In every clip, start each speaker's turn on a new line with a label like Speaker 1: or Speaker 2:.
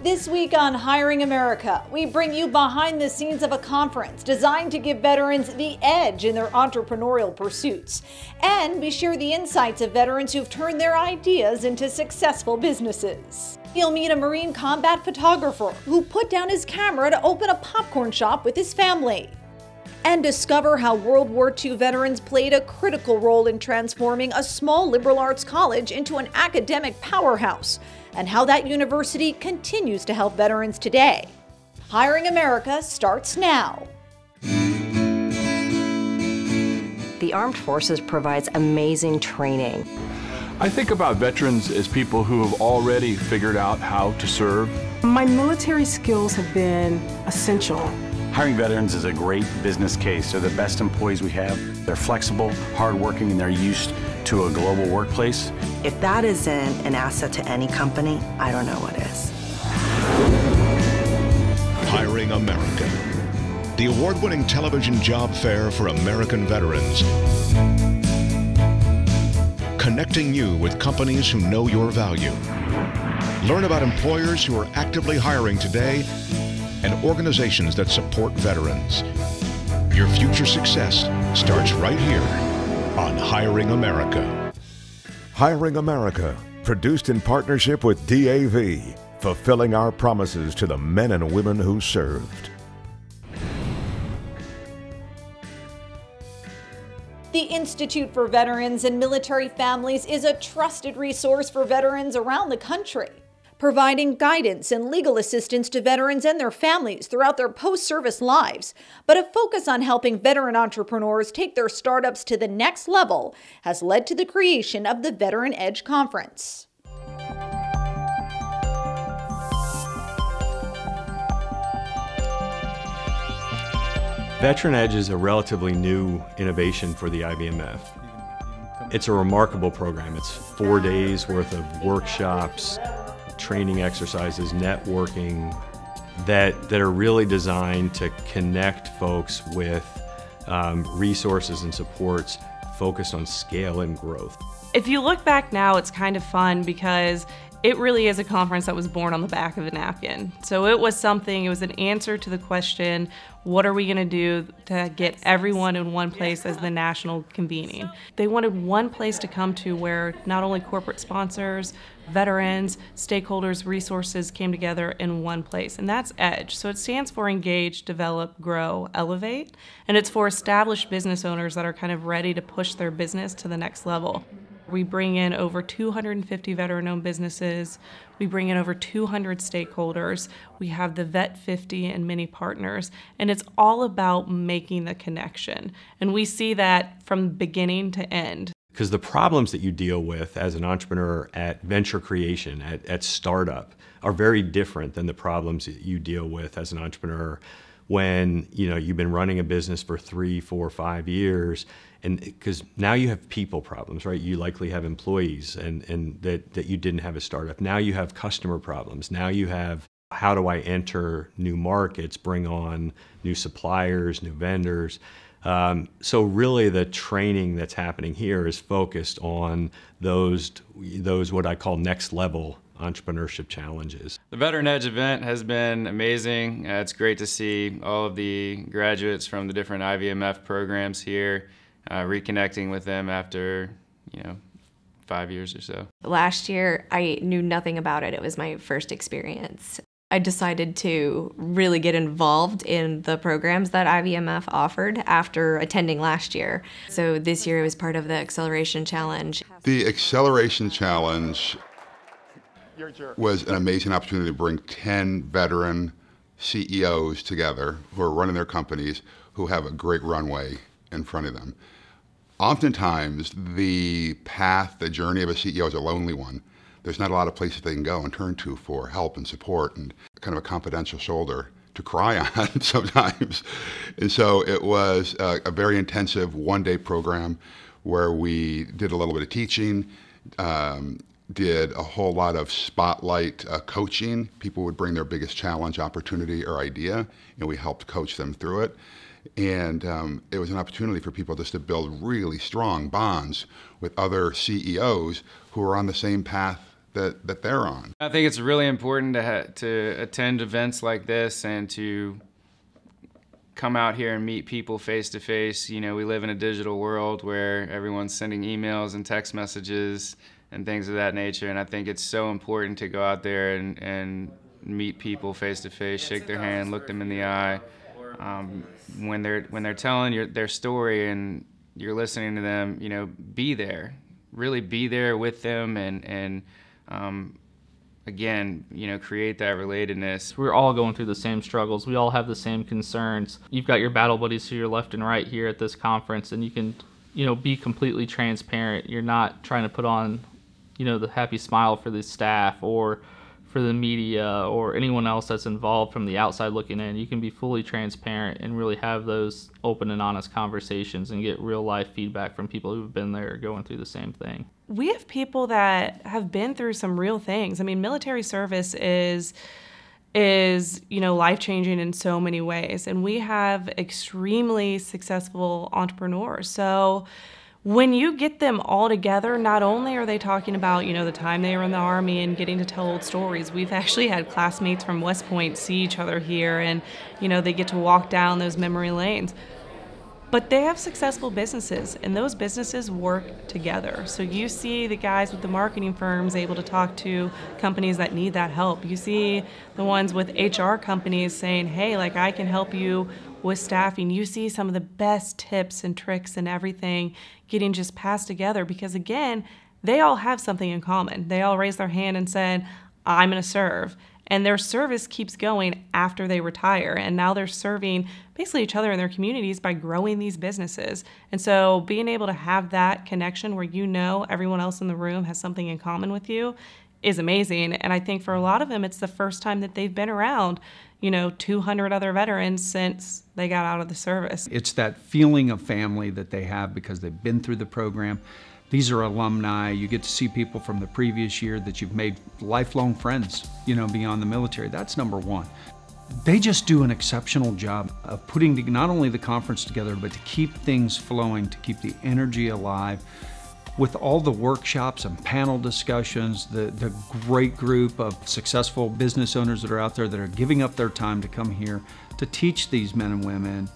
Speaker 1: This week on Hiring America, we bring you behind the scenes of a conference designed to give veterans the edge in their entrepreneurial pursuits. And we share the insights of veterans who've turned their ideas into successful businesses. You'll meet a Marine combat photographer who put down his camera to open a popcorn shop with his family. And discover how World War II veterans played a critical role in transforming a small liberal arts college into an academic powerhouse, and how that university continues to help veterans today. Hiring America starts now.
Speaker 2: The Armed Forces provides amazing training.
Speaker 3: I think about veterans as people who have already figured out how to serve.
Speaker 4: My military skills have been essential.
Speaker 5: Hiring veterans is a great business case. They're the best employees we have. They're flexible, hardworking, and they're used to a global workplace.
Speaker 2: If that isn't an asset to any company, I don't know what is.
Speaker 6: Hiring America, the award-winning television job fair for American veterans. Connecting you with companies who know your value. Learn about employers who are actively hiring today and organizations that support veterans. Your future success starts right here on Hiring America.
Speaker 7: Hiring America, produced in partnership with DAV, fulfilling our promises to the men and women who served.
Speaker 1: The Institute for Veterans and Military Families is a trusted resource for veterans around the country, providing guidance and legal assistance to veterans and their families throughout their post-service lives. But a focus on helping veteran entrepreneurs take their startups to the next level has led to the creation of the VetEdge Conference.
Speaker 8: VetEdge is a relatively new innovation for the IVMF. It's a remarkable program. It's 4 days worth of workshops, training exercises, networking that are really designed to connect folks with resources and supports focused on scale and growth.
Speaker 9: If you look back now, it's kind of fun because it really is a conference that was born on the back of a napkin. So it was an answer to the question, what are we gonna do to get everyone in one place as the national convening? They wanted one place to come to where not only corporate sponsors, veterans, stakeholders, resources came together in one place, and that's EDGE. So it stands for Engage, Develop, Grow, Elevate, and it's for established business owners that are kind of ready to push their business to the next level. We bring in over 250 veteran-owned businesses. We bring in over 200 stakeholders. We have the Vet 50 and many partners, and it's all about making the connection. And we see that from beginning to end.
Speaker 8: Because the problems that you deal with as an entrepreneur at venture creation, at startup, are very different than the problems that you deal with as an entrepreneur when you've been running a business for 3, 4, 5 years, and because now you have people problems, right? You likely have employees and that you didn't have a startup. Now you have customer problems. Now you have, how do I enter new markets, bring on new suppliers, new vendors? So really the training that's happening here is focused on those what I call next level entrepreneurship challenges.
Speaker 10: The VetEdge event has been amazing. It's great to see all of the graduates from the different IVMF programs here, reconnecting with them after 5 years or so.
Speaker 11: Last year, I knew nothing about it. It was my first experience. I decided to really get involved in the programs that IVMF offered after attending last year. So this year it was part of the Acceleration Challenge.
Speaker 12: The Acceleration Challenge was an amazing opportunity to bring 10 veteran CEOs together who are running their companies who have a great runway in front of them. Oftentimes, the journey of a CEO is a lonely one. There's not a lot of places they can go and turn to for help and support and kind of a confidential shoulder to cry on sometimes. And so it was a very intensive one-day program where we did a little bit of teaching, did a whole lot of spotlight coaching. People would bring their biggest challenge, opportunity, or idea, and we helped coach them through it. And it was an opportunity for people just to build really strong bonds with other CEOs who are on the same path that they're on.
Speaker 10: I think it's really important to attend events like this and to come out here and meet people face to face. You know, we live in a digital world where everyone's sending emails and text messages and things of that nature, and I think it's so important to go out there and meet people face to face, shake their hand, look them in the eye. When they're telling their story and you're listening to them, you know, be there, really be there with them, and again, you know, create that relatedness.
Speaker 13: We're all going through the same struggles. We all have the same concerns. You've got your battle buddies to your left and right here at this conference, and you can, you know, be completely transparent. You're not trying to put on, you know, the happy smile for the staff or for the media or anyone else that's involved from the outside looking in. You can be fully transparent and really have those open and honest conversations and get real life feedback from people who've been there going through the same thing.
Speaker 9: We have people that have been through some real things. I mean, military service is you know, life-changing in so many ways, and we have extremely successful entrepreneurs. So when you get them all together, not only are they talking about, you know, the time they were in the Army and getting to tell old stories. We've actually had classmates from West Point see each other here, and, you know, they get to walk down those memory lanes. But they have successful businesses, and those businesses work together. So you see the guys with the marketing firms able to talk to companies that need that help. You see the ones with HR companies saying, hey, like, I can help you with staffing. You see some of the best tips and tricks and everything getting just passed together because, again, they all have something in common. They all raised their hand and said, I'm going to serve. And their service keeps going after they retire. And now they're serving basically each other in their communities by growing these businesses. And so being able to have that connection where you know everyone else in the room has something in common with you is amazing. And I think for a lot of them, it's the first time that they've been around, you know, 200 other veterans since they got out of the service.
Speaker 14: It's that feeling of family that they have because they've been through the program. These are alumni. You get to see people from the previous year that you've made lifelong friends, you know, beyond the military. That's number one. They just do an exceptional job of putting not only the conference together, but to keep things flowing, to keep the energy alive. With all the workshops and panel discussions, the great group of successful business owners that are out there that are giving up their time to come here to teach these men and women.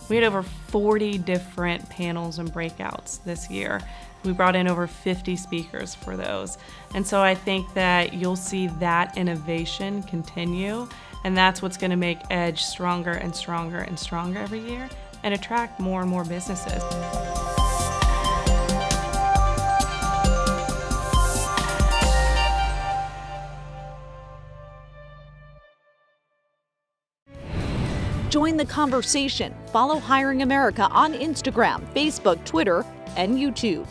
Speaker 9: We had over 40 different panels and breakouts this year. We brought in over 50 speakers for those. And so I think that you'll see that innovation continue, and that's what's going to make Edge stronger and stronger and stronger every year and attract more and more businesses.
Speaker 1: Join the conversation. Follow Hiring America on Instagram, Facebook, Twitter, and YouTube.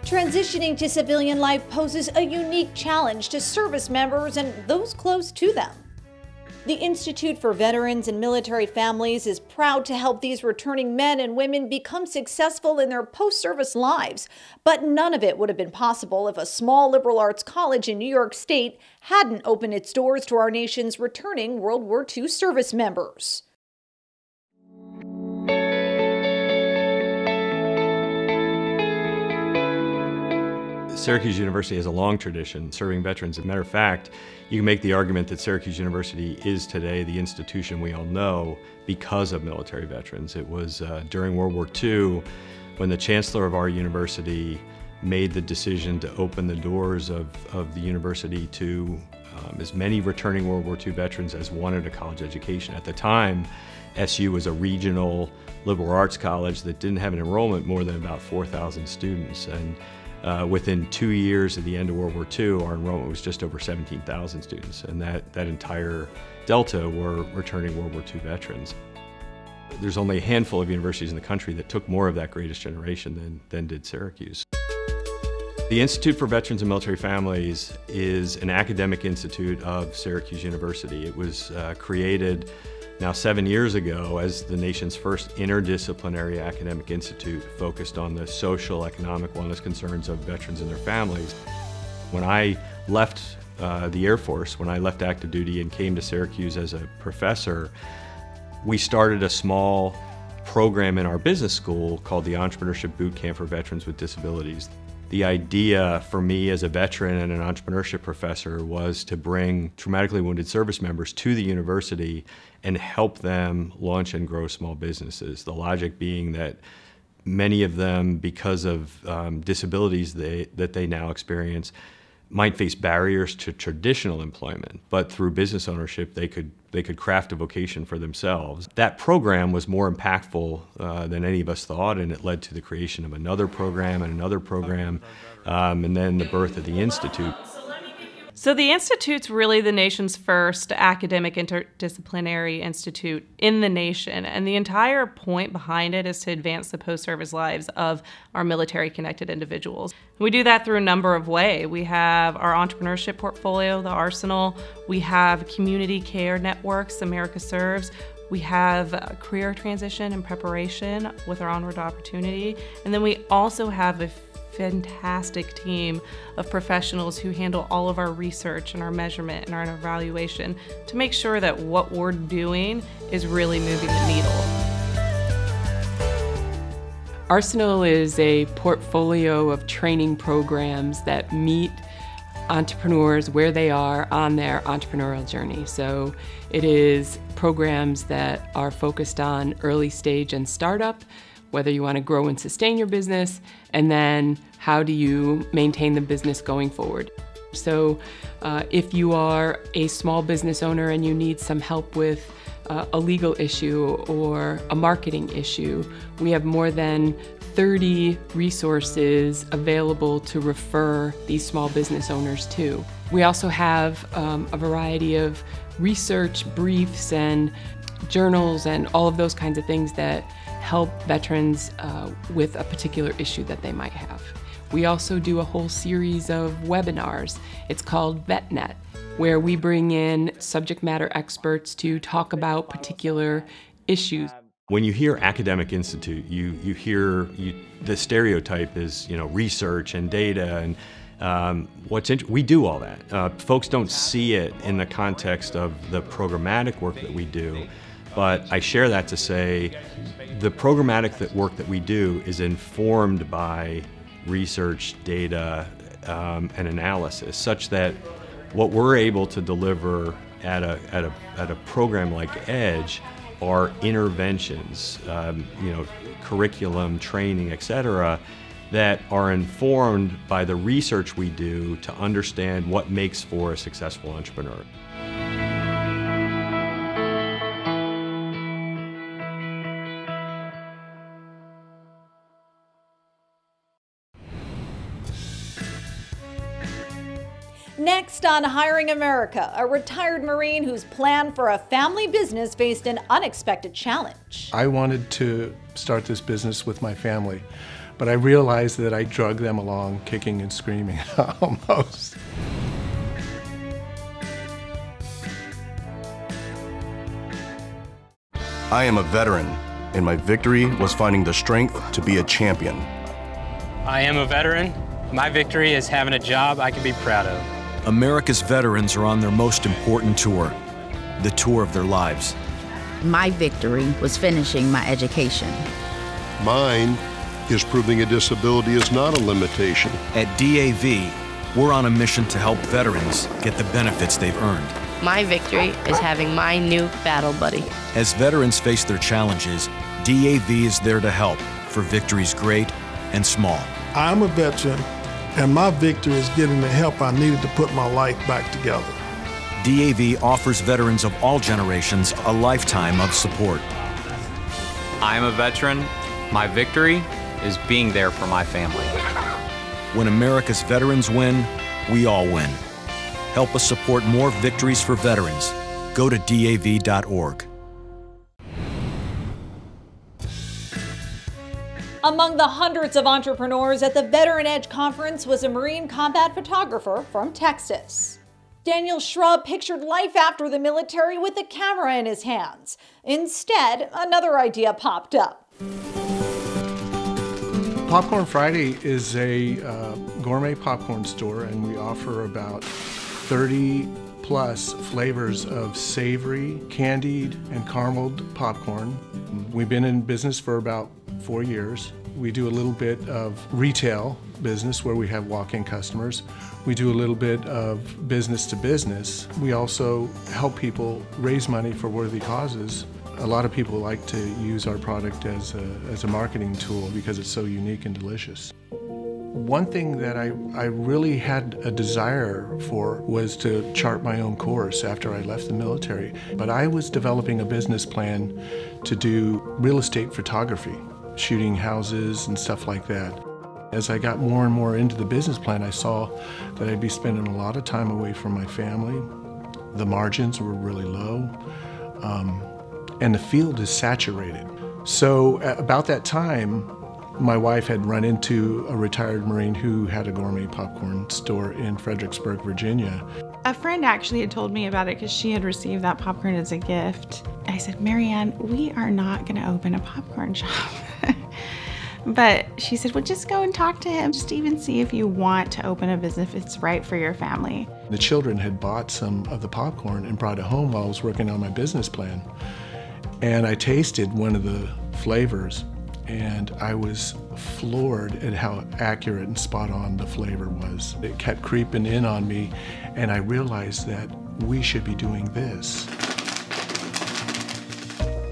Speaker 1: Transitioning to civilian life poses a unique challenge to service members and those close to them. The Institute for Veterans and Military Families is proud to help these returning men and women become successful in their post-service lives. But none of it would have been possible if a small liberal arts college in New York State hadn't opened its doors to our nation's returning World War II service members.
Speaker 8: Syracuse University has a long tradition serving veterans. As a matter of fact, you can make the argument that Syracuse University is today the institution we all know because of military veterans. It was during World War II when the chancellor of our university made the decision to open the doors of the university to as many returning World War II veterans as wanted a college education. At the time, SU was a regional liberal arts college that didn't have an enrollment more than about 4,000 students. And within 2 years at the end of World War II, our enrollment was just over 17,000 students, and that entire delta were returning World War II veterans. There's only a handful of universities in the country that took more of that greatest generation than did Syracuse. The Institute for Veterans and Military Families is an academic institute of Syracuse University. It was created now 7 years ago as the nation's first interdisciplinary academic institute focused on the social, economic wellness concerns of veterans and their families. When I left the Air Force, when I left active duty and came to Syracuse as a professor, we started a small program in our business school called the Entrepreneurship Boot Camp for Veterans with Disabilities. The idea for me as a veteran and an entrepreneurship professor was to bring traumatically wounded service members to the university and help them launch and grow small businesses. The logic being that many of them, because of disabilities that they now experience, might face barriers to traditional employment, but through business ownership, they could craft a vocation for themselves. That program was more impactful than any of us thought, and it led to the creation of another program and another program, and then the birth of the Institute.
Speaker 9: So the Institute's really the nation's first academic interdisciplinary institute in the nation, and the entire point behind it is to advance the post-service lives of our military-connected individuals. We do that through a number of ways. We have our entrepreneurship portfolio, the Arsenal. We have community care networks, America Serves. We have career transition and preparation with our Onward Opportunity. And then we also have a fantastic team of professionals who handle all of our research and our measurement and our evaluation to make sure that what we're doing is really moving the needle.
Speaker 15: Arsenal is a portfolio of training programs that meet entrepreneurs where they are on their entrepreneurial journey. So it is programs that are focused on early stage and startup, whether you want to grow and sustain your business, and then how do you maintain the business going forward. So if you are a small business owner and you need some help with a legal issue or a marketing issue, we have more than 30 resources available to refer these small business owners to. We also have a variety of research briefs and journals and all of those kinds of things that help veterans with a particular issue that they might have. We also do a whole series of webinars. It's called VetNet, where we bring in subject matter experts to talk about particular issues.
Speaker 8: When you hear academic institute, you hear the stereotype is research and data, and we do all that. Folks don't see it in the context of the programmatic work that we do. But I share that to say the programmatic work that we do is informed by research, data, and analysis, such that what we're able to deliver at a program like Edge are interventions, curriculum, training, etc., that are informed by the research we do to understand what makes for a successful entrepreneur.
Speaker 1: Next on Hiring America, a retired Marine whose plan for a family business faced an unexpected challenge.
Speaker 16: I wanted to start this business with my family, but I realized that I drug them along kicking and screaming almost.
Speaker 17: I am a veteran, and my victory was finding the strength to be a champion.
Speaker 18: I am a veteran. My victory is having a job I can be proud of.
Speaker 19: America's veterans are on their most important tour, the tour of their lives.
Speaker 20: My victory was finishing my education.
Speaker 21: Mine is proving a disability is not a limitation.
Speaker 19: At DAV, we're on a mission to help veterans get the benefits they've earned.
Speaker 22: My victory is having my new battle buddy.
Speaker 19: As veterans face their challenges, DAV is there to help for victories great and small.
Speaker 23: I'm a veteran, and my victory is getting the help I needed to put my life back together.
Speaker 19: DAV offers veterans of all generations a lifetime of support.
Speaker 24: I'm a veteran. My victory is being there for my family.
Speaker 19: When America's veterans win, we all win. Help us support more victories for veterans. Go to DAV.org.
Speaker 1: Among the hundreds of entrepreneurs at the Veteran Edge Conference was a Marine combat photographer from Texas. Daniel Shrub pictured life after the military with a camera in his hands. Instead, another idea popped up.
Speaker 16: Popcorn Friday is a gourmet popcorn store, and we offer about 30 plus flavors of savory, candied, and carameled popcorn. We've been in business for about 4 years. We do a little bit of retail business where we have walk-in customers. We do a little bit of business to business. We also help people raise money for worthy causes. A lot of people like to use our product as a marketing tool because it's so unique and delicious. One thing that I really had a desire for was to chart my own course after I left the military. But I was developing a business plan to do real estate photography, shooting houses and stuff like that. As I got more and more into the business plan, I saw that I'd be spending a lot of time away from my family. The margins were really low, and the field is saturated. So about that time, my wife had run into a retired Marine who had a gourmet popcorn store in Fredericksburg, Virginia.
Speaker 2: A friend actually had told me about it because she had received that popcorn as a gift. I said, Marianne, we are not going to open a popcorn shop. But she said, well, just go and talk to him, just even see if you want to open a business, if it's right for your family.
Speaker 16: The children had bought some of the popcorn and brought it home while I was working on my business plan. And I tasted one of the flavors, and I was floored at how accurate and spot on the flavor was. It kept creeping in on me, and I realized that we should be doing this.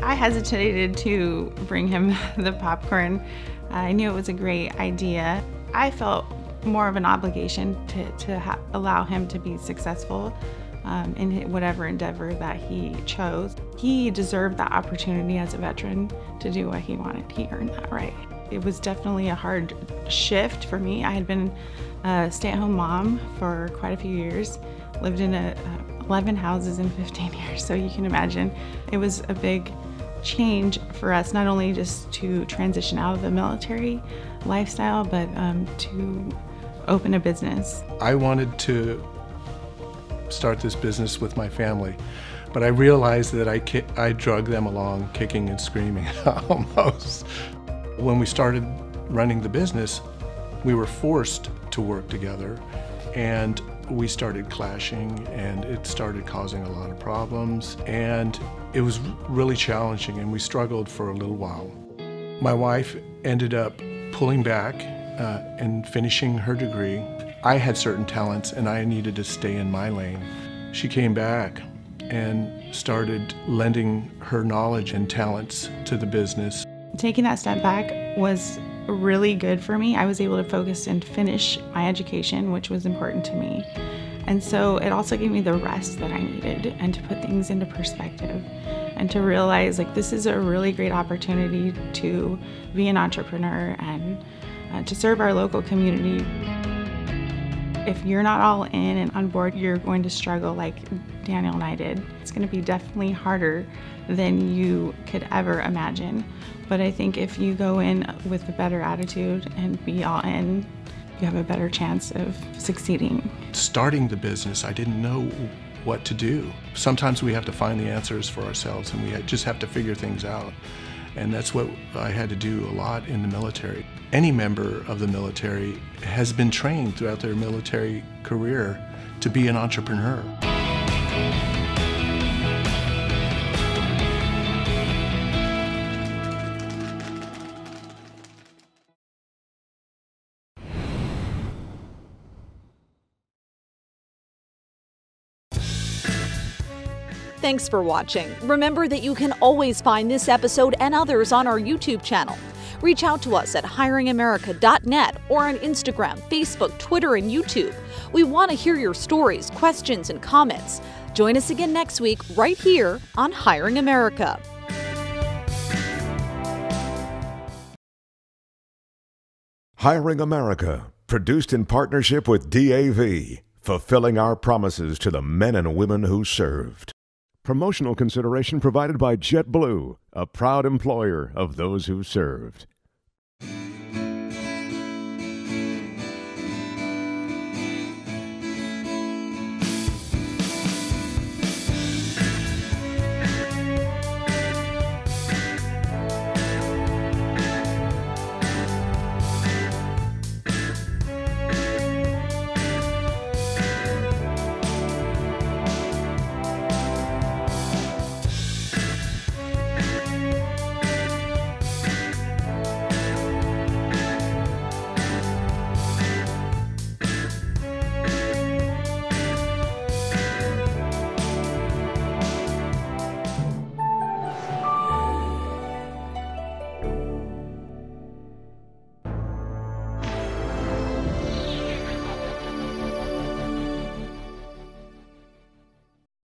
Speaker 2: I hesitated to bring him the popcorn. I knew it was a great idea. I felt more of an obligation to allow him to be successful in whatever endeavor that he chose. He deserved that opportunity as a veteran to do what he wanted. He earned that right. It was definitely a hard shift for me. I had been a stay-at-home mom for quite a few years, lived in 11 houses in 15 years, so you can imagine it was a big change for us, not only just to transition out of the military lifestyle, but to open a business.
Speaker 16: I wanted to start this business with my family, but I realized that I drug them along kicking and screaming almost. When we started running the business, we were forced to work together, and we started clashing, and it started causing a lot of problems, and it was really challenging, and we struggled for a little while. My wife ended up pulling back and finishing her degree. I had certain talents, and I needed to stay in my lane. She came back and started lending her knowledge and talents to the business.
Speaker 2: Taking that step back was really good for me. I was able to focus and finish my education, which was important to me. And so it also gave me the rest that I needed, and to put things into perspective and to realize, like, this is a really great opportunity to be an entrepreneur and to serve our local community. If you're not all in and on board, you're going to struggle like Daniel and I did. It's going to be definitely harder than you could ever imagine. But I think if you go in with a better attitude and be all in, you have a better chance of succeeding. Starting the business, I didn't know what to do. Sometimes we have to find the answers for ourselves, and we just have to figure things out. And that's what I had to do a lot in the military. Any member of the military has been trained throughout their military career to be an entrepreneur.
Speaker 1: Thanks for watching. Remember that you can always find this episode and others on our YouTube channel. Reach out to us at hiringamerica.net or on Instagram, Facebook, Twitter, and YouTube. We want to hear your stories, questions, and comments. Join us again next week right here on Hiring America.
Speaker 7: Hiring America, produced in partnership with DAV, fulfilling our promises to the men and women who served. Promotional consideration provided by JetBlue, a proud employer of those who served.